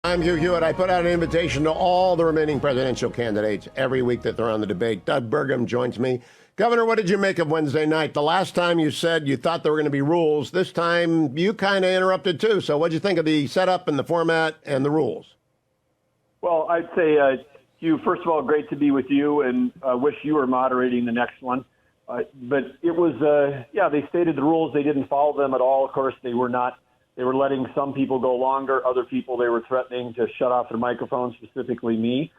I'm Hugh Hewitt. I put out an invitation to all the remaining presidential candidates every week that they're on the debate. Doug Burgum joins me. Governor, what did you make of Wednesday night? The last time you said you thought there were going to be rules. This time you kind of interrupted too. So what did you think of the setup and the format and the rules? Well, I'd say, Hugh, first of all, great to be with you, and wish you were moderating the next one. But it was, they stated the rules. They didn't follow them at all. Of course, they were not. They were letting some people go longer. Other people, they were threatening to shut off their microphones, specifically me.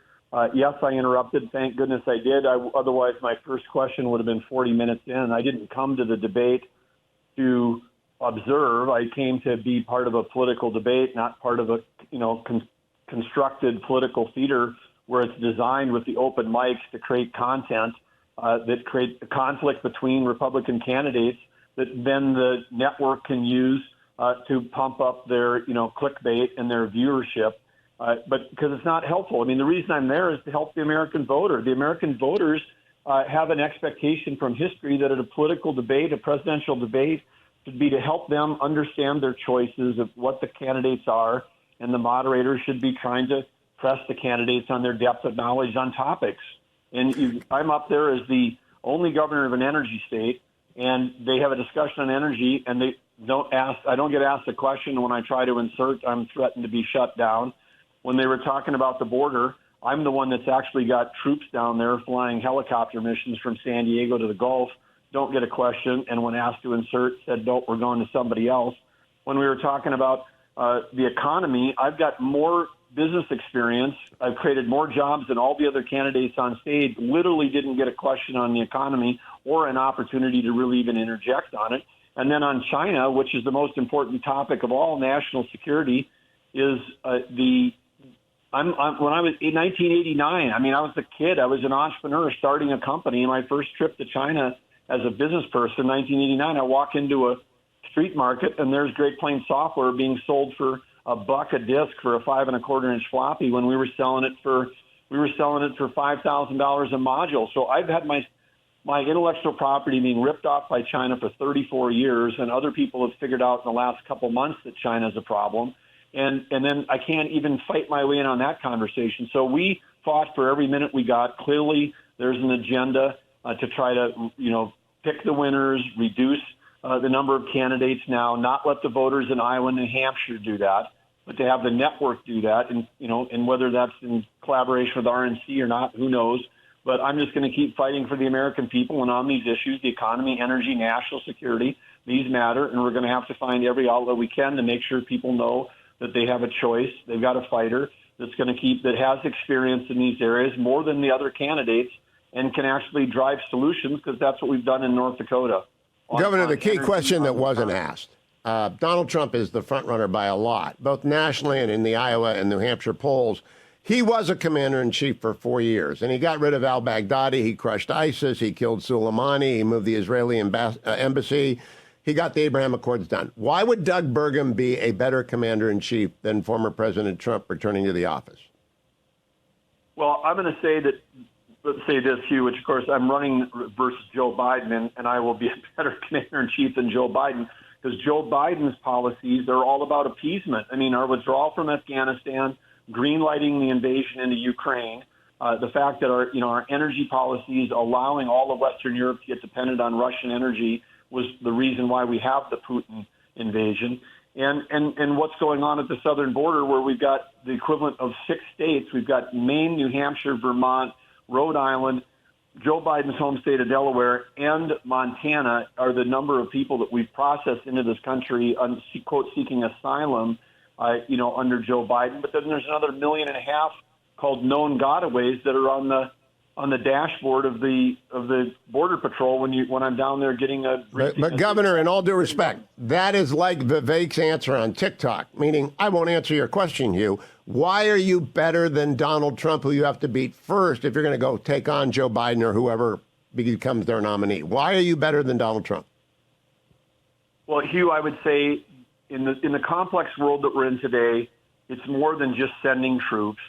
Yes, I interrupted. Thank goodness I did. Otherwise, my first question would have been 40 minutes in. I didn't come to the debate to observe. I came to be part of a political debate, not part of a, constructed political theater where it's designed with the open mics to create content that create a conflict between Republican candidates that then the network can use to pump up their, clickbait and their viewership. But because it's not helpful. I mean, the reason I'm there is to help the American voter. The American voters have an expectation from history that at a political debate, a presidential debate, should be to help them understand their choices of what the candidates are, and the moderator should be trying to press the candidates on their depth of knowledge on topics. And I'm up there as the only governor of an energy state, and they have a discussion on energy, and I don't get asked a question. When I try to insert, I'm threatened to be shut down. When they were talking about the border, I'm the one that's actually got troops down there flying helicopter missions from San Diego to the Gulf. Don't get a question. And when asked to insert, said, no, we're going to somebody else. When we were talking about the economy, I've got more business experience. I've created more jobs than all the other candidates on stage. Literally didn't get a question on the economy or an opportunity to really even interject on it. And then on China, which is the most important topic of all, national security, is when I was in 1989, I was a kid. I was an entrepreneur starting a company. My first trip to China as a business person, 1989, I walk into a street market and there's Great Plains software being sold for $1 a disc for a 5 1/4-inch floppy when we were selling it for $5,000 a module. So I've had my intellectual property being ripped off by China for 34 years, and other people have figured out in the last couple months that China is a problem. And then I can't even fight my way in on that conversation. So we fought for every minute we got. Clearly, there's an agenda to try to, pick the winners, reduce the number of candidates now, not let the voters in Iowa and New Hampshire do that, but to have the network do that. And, and whether that's in collaboration with RNC or not, who knows. But I'm just going to keep fighting for the American people. And on these issues, the economy, energy, national security, these matter. And we're going to have to find every outlet we can to make sure people know that they have a choice. They've got a fighter that has experience in these areas more than the other candidates and can actually drive solutions, because that's what we've done in North Dakota. Governor, the key question that wasn't asked. Donald Trump is the front runner by a lot, both nationally and in the Iowa and New Hampshire polls. He was a commander-in-chief for 4 years, and he got rid of al-Baghdadi. He crushed ISIS. He killed Soleimani. He moved the Israeli embassy. He got the Abraham Accords done. Why would Doug Burgum be a better commander-in-chief than former President Trump returning to the office? Well, I'm going to say that, let's say this, Hugh, which, of course, I'm running versus Joe Biden, and I will be a better commander-in-chief than Joe Biden, because Joe Biden's policies are all about appeasement. Our withdrawal from Afghanistan, green-lighting the invasion into Ukraine, the fact that our energy policies allowing all of Western Europe to get dependent on Russian energy was the reason why we have the Putin invasion. And what's going on at the southern border, where we've got the equivalent of 6 states. We've got Maine, New Hampshire, Vermont, Rhode Island, Joe Biden's home state of Delaware, and Montana are the number of people that we've processed into this country, quote, seeking asylum, under Joe Biden. But then there's another 1.5 million called known gotaways that are on the dashboard of the Border Patrol when I'm down there getting a... But Governor, in all due respect, that is like Vivek's answer on TikTok, meaning I won't answer your question, Hugh. Why are you better than Donald Trump, who you have to beat first if you're going to go take on Joe Biden or whoever becomes their nominee? Why are you better than Donald Trump? Well, Hugh, I would say in the complex world that we're in today, it's more than just sending troops.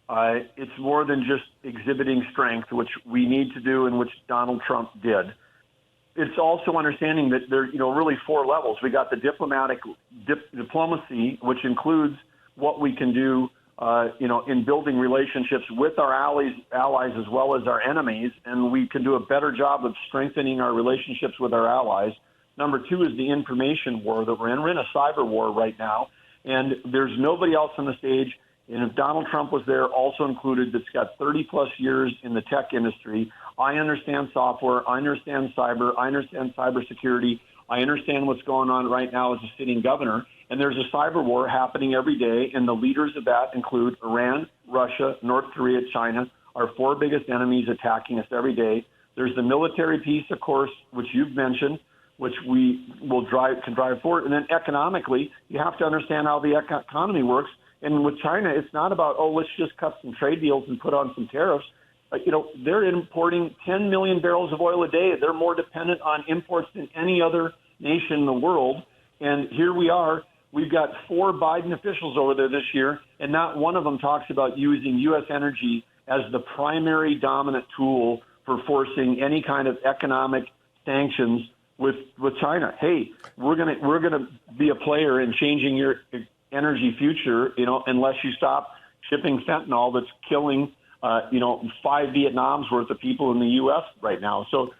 It's more than just exhibiting strength, which we need to do and which Donald Trump did. It's also understanding that there, really 4 levels. We got the diplomacy, which includes what we can do in building relationships with our allies as well as our enemies, and we can do a better job of strengthening our relationships with our allies. Number two is the information war that we're in. We're in a cyber war right now, and there's nobody else on the stage. And if Donald Trump was there, also included, that's got 30-plus years in the tech industry. I understand software. I understand cyber. I understand cybersecurity. I understand what's going on right now as a sitting governor. And there's a cyber war happening every day, and the leaders of that include Iran, Russia, North Korea, China, our four biggest enemies attacking us every day. There's the military piece, of course, which you've mentioned, which we can drive forward. And then economically, you have to understand how the economy works. And with China, it's not about, let's just cut some trade deals and put on some tariffs. They're importing 10 million barrels of oil a day. They're more dependent on imports than any other nation in the world. And here we are. We've got 4 Biden officials over there this year, and not one of them talks about using U.S. energy as the primary dominant tool for forcing any kind of economic sanctions with China. Hey, we're gonna be a player in changing your energy future, unless you stop shipping fentanyl that's killing, 5 Vietnams worth of people in the U.S. right now. So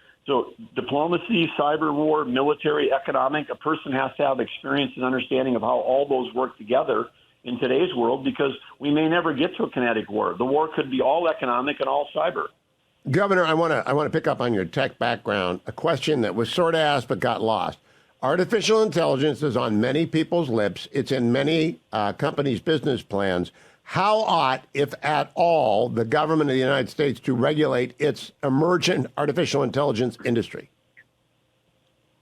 diplomacy, cyber war, military, economic, a person has to have experience and understanding of how all those work together in today's world, because we may never get to a kinetic war. The war could be all economic and all cyber. Governor, I want to pick up on your tech background, a question that was sort of asked but got lost. Artificial intelligence is on many people's lips. It's in many companies' business plans. How ought, if at all, the government of the United States to regulate its emergent artificial intelligence industry?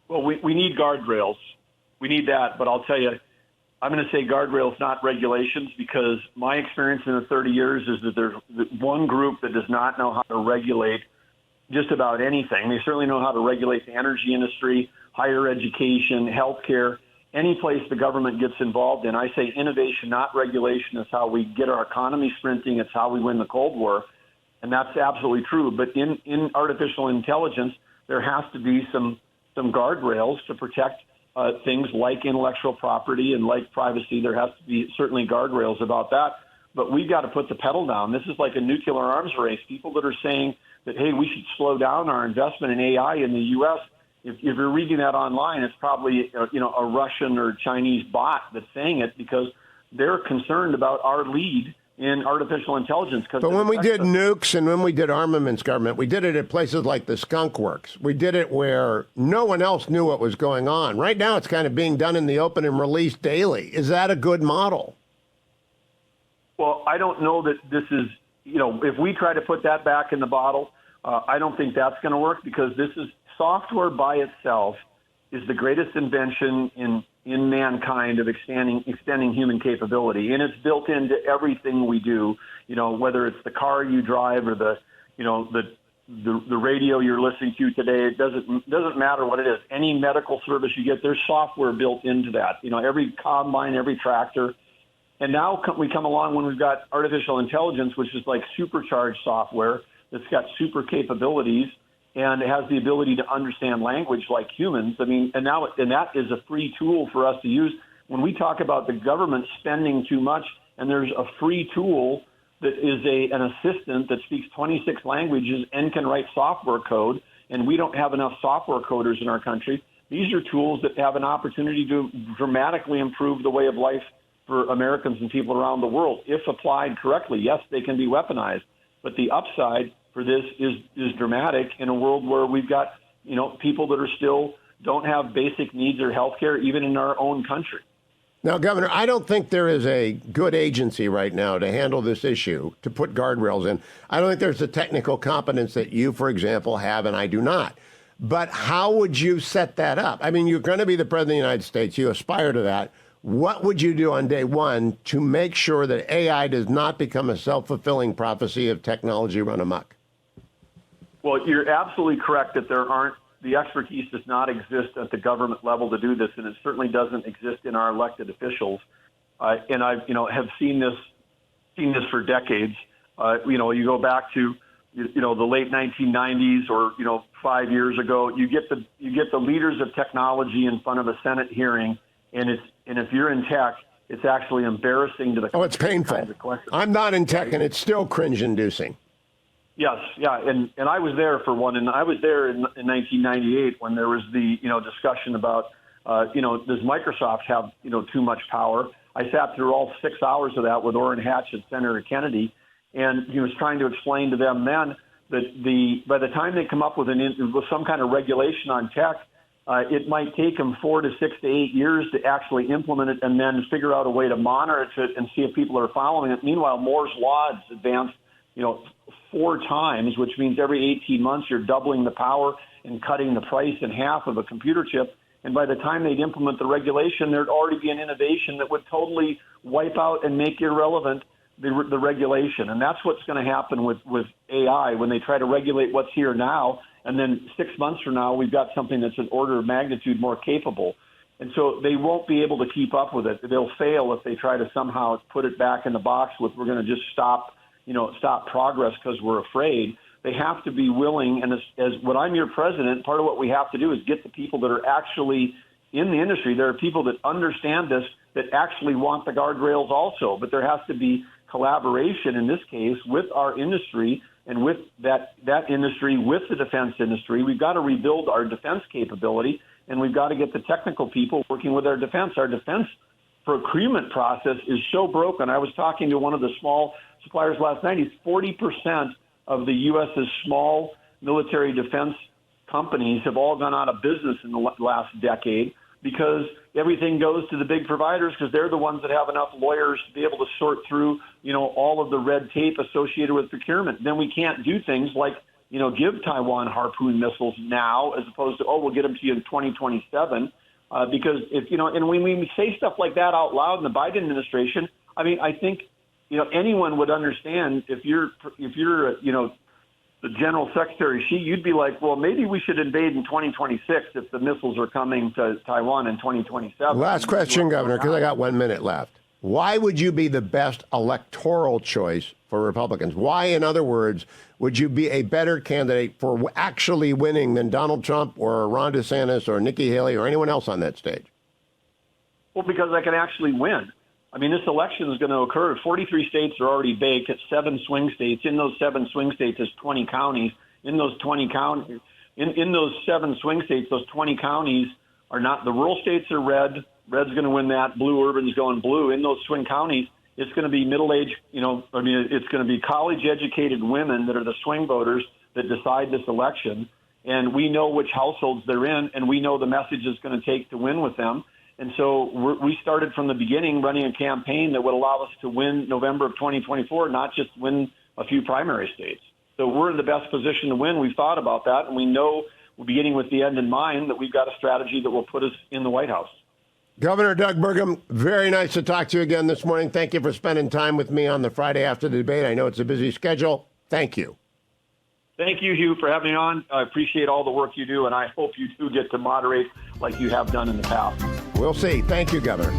Well, we need guardrails. We need that. But I'll tell you, I'm going to say guardrails, not regulations, because my experience in the 30 years is that there's one group that does not know how to regulate just about anything. They certainly know how to regulate the energy industry, higher education, healthcare. Any place the government gets involved in. I say innovation, not regulation, is how we get our economy sprinting. It's how we win the Cold War. And that's absolutely true. But in artificial intelligence, there has to be some guardrails to protect things like intellectual property and like privacy. There has to be certainly guardrails about that. But we've got to put the pedal down. This is like a nuclear arms race. People that are saying that, hey, we should slow down our investment in AI in the U.S., if you're reading that online, it's probably a Russian or Chinese bot that's saying it, because they're concerned about our lead in artificial intelligence. But when we did nukes and when we did armaments government, we did it at places like the Skunk Works. We did it where no one else knew what was going on. Right now, it's kind of being done in the open and released daily. Is that a good model? Well, I don't know that this is, if we try to put that back in the bottle, I don't think that's going to work, because this is software by itself is the greatest invention in mankind of extending human capability, and it's built into everything we do. Whether it's the car you drive or the radio you're listening to today, it doesn't matter what it is. Any medical service you get, there's software built into that. Every combine, every tractor. And now we come along when we've got artificial intelligence, which is like supercharged software that's got super capabilities, and it has the ability to understand language like humans. And that is a free tool for us to use. When we talk about the government spending too much, and there's a free tool that is an assistant that speaks 26 languages and can write software code, and we don't have enough software coders in our country. These are tools that have an opportunity to dramatically improve the way of life for Americans and people around the world. If applied correctly, yes, they can be weaponized, but the upside for this is dramatic in a world where we've got, people that are still don't have basic needs or health care, even in our own country. Now, Governor, I don't think there is a good agency right now to handle this issue, to put guardrails in. I don't think there's the technical competence that you, for example, have, and I do not. But how would you set that up? I mean, you're going to be the president of the United States. You aspire to that. What would you do on day one to make sure that AI does not become a self-fulfilling prophecy of technology run amok? Well, you're absolutely correct that the expertise does not exist at the government level to do this, and it certainly doesn't exist in our elected officials. And I, have seen this for decades. You go back to, the late 1990s or 5 years ago. You get the leaders of technology in front of a Senate hearing, and if you're in tech, It's actually embarrassing to the Oh, it's painful. I'm not in tech, and it's still cringe-inducing. Yes, yeah, and I was there for one, and I was there in 1998 when there was the discussion about does Microsoft have too much power? I sat through all 6 hours of that with Orrin Hatch and Senator Kennedy, and he was trying to explain to them then that by the time they come up with some kind of regulation on tech, it might take them 4 to 6 to 8 years to actually implement it and then figure out a way to monitor it and see if people are following it. Meanwhile, Moore's Law has advanced 4 times, which means every 18 months you're doubling the power and cutting the price in half of a computer chip. And by the time they'd implement the regulation, there'd already be an innovation that would totally wipe out and make irrelevant the regulation. And that's what's going to happen with AI when they try to regulate what's here now. And then 6 months from now, we've got something that's an order of magnitude more capable. And so they won't be able to keep up with it. They'll fail if they try to somehow put it back in the box with we're going to just stop progress because we're afraid. They have to be willing, and as when I'm your president, part of what we have to do is get the people that are actually in the industry. There are people that understand this that actually want the guardrails also, but there has to be collaboration in this case with our industry and with that industry, with the defense industry. We've got to rebuild our defense capability, and we've got to get the technical people working with our defense. Our defense procurement process is so broken. I was talking to one of the small suppliers last night. He's 40% of the U.S.'s small military defense companies have all gone out of business in the last decade because everything goes to the big providers because they're the ones that have enough lawyers to be able to sort through, all of the red tape associated with procurement. Then we can't do things like, give Taiwan Harpoon missiles now as opposed to, we'll get them to you in 2027. Because and when we say stuff like that out loud in the Biden administration, I mean, I think, anyone would understand if you're the General Secretary, you'd be like, well, maybe we should invade in 2026 if the missiles are coming to Taiwan in 2027. Last question, Governor, because I got 1 minute left. Why would you be the best electoral choice for Republicans? Why, in other words, would you be a better candidate for actually winning than Donald Trump or Ron DeSantis or Nikki Haley or anyone else on that stage? Well, because I can actually win. I mean, this election is going to occur. 43 states are already baked. It's 7 swing states. In those 7 swing states, there's 20 counties. In those 20 counties, in those 7 swing states, those 20 counties are not. The rural states are red. Red's going to win that. Blue, urban's going blue. In those swing counties, it's going to be middle-aged. It's going to be college-educated women that are the swing voters that decide this election. And we know which households they're in, and we know the message it's going to take to win with them. And so we started from the beginning running a campaign that would allow us to win November of 2024, not just win a few primary states. So we're in the best position to win. We've thought about that, and we know, beginning with the end in mind, that we've got a strategy that will put us in the White House. Governor Doug Burgum, very nice to talk to you again this morning. Thank you for spending time with me on the Friday after the debate. I know it's a busy schedule. Thank you. Thank you, Hugh, for having me on. I appreciate all the work you do, and I hope you do get to moderate like you have done in the past. We'll see. Thank you, Governor.